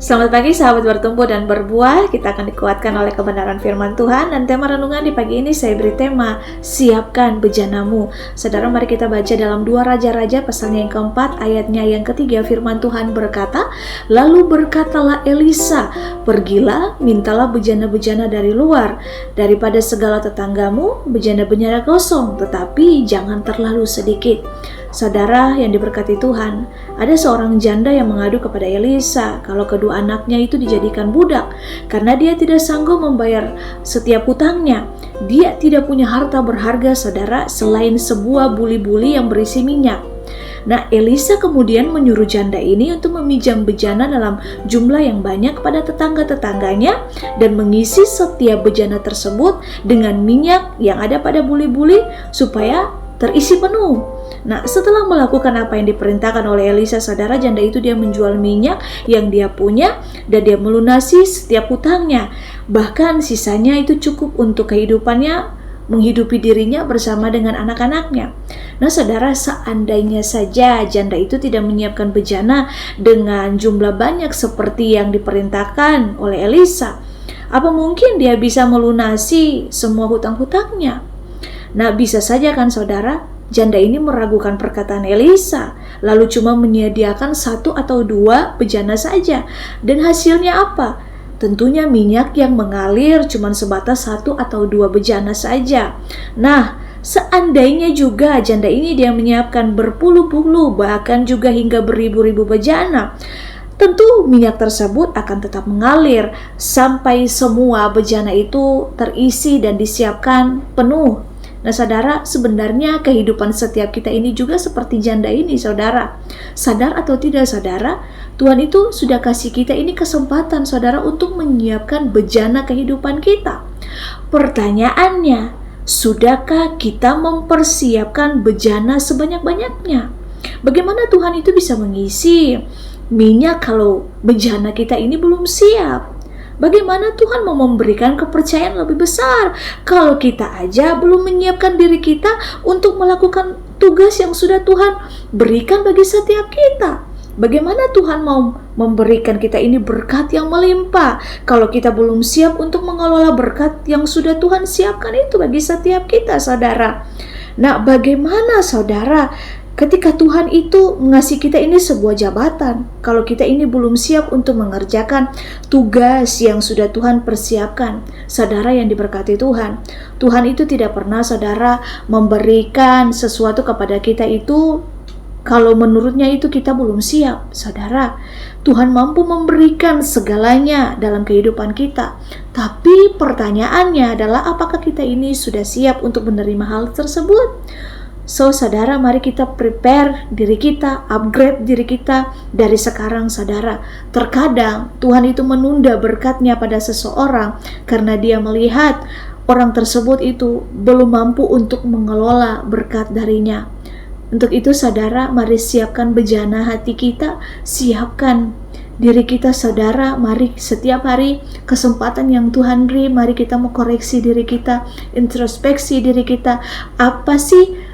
Selamat pagi sahabat bertumbuh dan berbuah. Kita akan dikuatkan oleh kebenaran firman Tuhan. Dan tema renungan di pagi ini saya beri tema siapkan bejanamu. Saudara, mari kita baca dalam 2 Raja-Raja pasalnya yang keempat, ayatnya yang ketiga. Firman Tuhan berkata, lalu berkatalah Elisa, pergilah, mintalah bejana-bejana dari luar, daripada segala tetanggamu, bejana-bejana kosong, tetapi jangan terlalu sedikit. Saudara yang diberkati Tuhan, ada seorang janda yang mengadu kepada Elisa kalau kedua anaknya itu dijadikan budak karena dia tidak sanggup membayar setiap hutangnya. Dia tidak punya harta berharga, saudara, selain sebuah buli-buli yang berisi minyak. Nah, Elisa kemudian menyuruh janda ini untuk meminjam bejana dalam jumlah yang banyak kepada tetangga-tetangganya dan mengisi setiap bejana tersebut dengan minyak yang ada pada buli-buli supaya terisi penuh. Nah, setelah melakukan apa yang diperintahkan oleh Elisa, saudara, janda itu dia menjual minyak yang dia punya dan dia melunasi setiap hutangnya. Bahkan sisanya itu cukup untuk kehidupannya, menghidupi dirinya bersama dengan anak-anaknya. Nah, saudara, seandainya saja janda itu tidak menyiapkan bejana dengan jumlah banyak seperti yang diperintahkan oleh Elisa, apa mungkin dia bisa melunasi semua hutang-hutangnya? Nah, bisa saja kan saudara, janda ini meragukan perkataan Elisa, lalu cuma menyediakan 1 atau 2 bejana saja. Dan hasilnya apa? Tentunya minyak yang mengalir cuma sebatas 1 atau 2 bejana saja. Nah, seandainya juga janda ini dia menyiapkan berpuluh-puluh, bahkan juga hingga beribu-ribu bejana, tentu minyak tersebut akan tetap mengalir sampai semua bejana itu terisi dan disiapkan penuh. Nah, saudara, sebenarnya kehidupan setiap kita ini juga seperti janda ini, saudara. Sadar atau tidak, saudara, Tuhan itu sudah kasih kita ini kesempatan, saudara, untuk menyiapkan bejana kehidupan kita. Pertanyaannya, sudahkah kita mempersiapkan bejana sebanyak-banyaknya? Bagaimana Tuhan itu bisa mengisi minyak kalau bejana kita ini belum siap? Bagaimana Tuhan mau memberikan kepercayaan lebih besar kalau kita aja belum menyiapkan diri kita untuk melakukan tugas yang sudah Tuhan berikan bagi setiap kita? Bagaimana Tuhan mau memberikan kita ini berkat yang melimpah kalau kita belum siap untuk mengelola berkat yang sudah Tuhan siapkan itu bagi setiap kita, saudara? Nah, bagaimana saudara ketika Tuhan itu mengasihi kita ini sebuah jabatan, kalau kita ini belum siap untuk mengerjakan tugas yang sudah Tuhan persiapkan? Saudara yang diberkati Tuhan, Tuhan itu tidak pernah, saudara, memberikan sesuatu kepada kita itu kalau menurutnya itu kita belum siap. Saudara, Tuhan mampu memberikan segalanya dalam kehidupan kita. Tapi pertanyaannya adalah apakah kita ini sudah siap untuk menerima hal tersebut? So, saudara, mari kita prepare diri kita, upgrade diri kita dari sekarang, saudara. Terkadang Tuhan itu menunda berkatnya pada seseorang karena dia melihat orang tersebut itu belum mampu untuk mengelola berkat darinya. Untuk itu, saudara, mari siapkan bejana hati kita, siapkan diri kita, saudara. Mari setiap hari kesempatan yang Tuhan beri, mari kita mau koreksi diri kita, introspeksi diri kita. Apa sih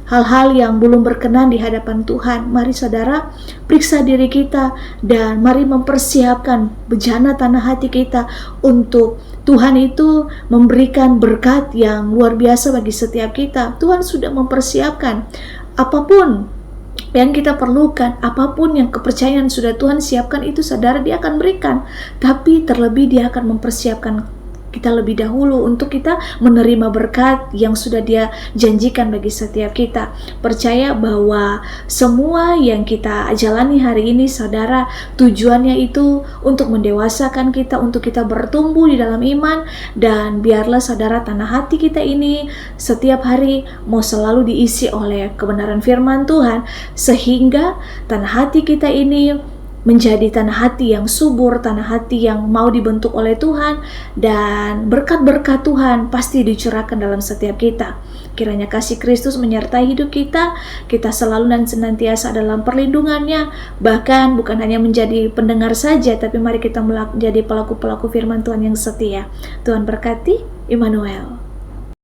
hal-hal yang belum berkenan di hadapan Tuhan? Mari saudara, periksa diri kita dan mari mempersiapkan bejana tanah hati kita untuk Tuhan itu memberikan berkat yang luar biasa bagi setiap kita. Tuhan sudah mempersiapkan apapun yang kita perlukan, apapun yang kepercayaan sudah Tuhan siapkan itu, saudara, Dia akan berikan. Tapi terlebih Dia akan mempersiapkan kita lebih dahulu untuk kita menerima berkat yang sudah Dia janjikan bagi setiap kita. Percaya bahwa semua yang kita jalani hari ini, saudara, tujuannya itu untuk mendewasakan kita, untuk kita bertumbuh di dalam iman. Dan biarlah, saudara, tanah hati kita ini setiap hari mau selalu diisi oleh kebenaran firman Tuhan, sehingga tanah hati kita ini menjadi tanah hati yang subur, tanah hati yang mau dibentuk oleh Tuhan, dan berkat-berkat Tuhan pasti dicurahkan dalam setiap kita. Kiranya kasih Kristus menyertai hidup kita, kita selalu dan senantiasa dalam perlindungannya, bahkan bukan hanya menjadi pendengar saja, tapi mari kita menjadi pelaku-pelaku firman Tuhan yang setia. Tuhan berkati. Immanuel.